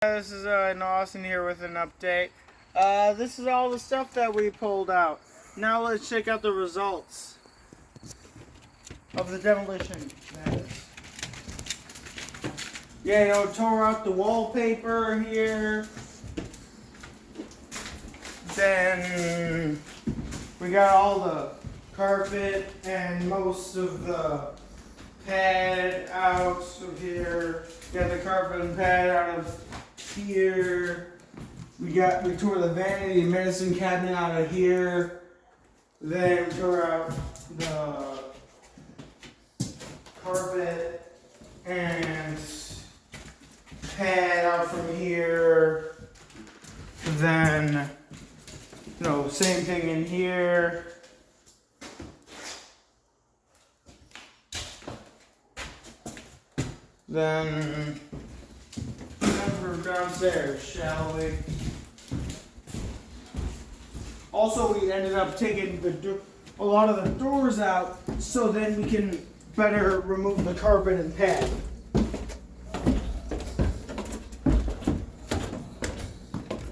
This is Austin here with an update. This is all the stuff that we pulled out. Now let's check out the results of the demolition. Yeah, tore out the wallpaper here. Then we got all the carpet and most of the pad out of here. Got the carpet and pad out of here. We tore the vanity medicine cabinet out of here. Then we tore out the carpet and pad out from here. Then, same thing in here. Then over downstairs, shall we? Also, we ended up taking a lot of the doors out, so then we can better remove the carpet and pad.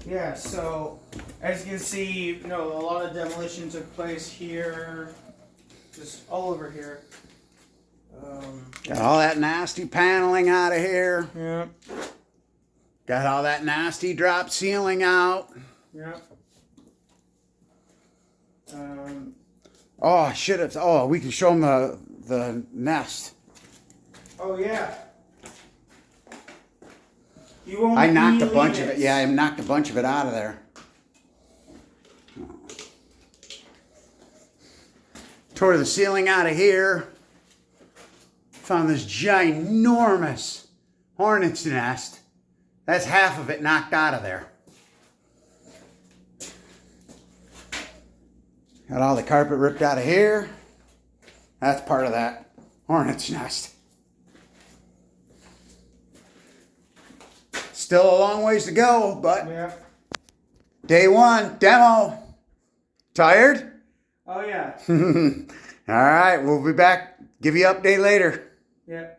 Yeah, so as you can see, a lot of demolition took place here, just all over here. Got all that nasty paneling out of here. Yep. Got all that nasty drop ceiling out. Yep. Oh, I should have. Oh, we can show them the nest. Oh yeah. You won't. I knocked a bunch of it. Yeah, I knocked a bunch of it out of there. Tore the ceiling out of here. Found this ginormous hornet's nest. That's half of it knocked out of there. Got all the carpet ripped out of here. That's part of that hornet's nest. Still a long ways to go, but Yeah. Day one, demo. Tired? Oh yeah. All right, we'll be back. Give you an update later. Yeah.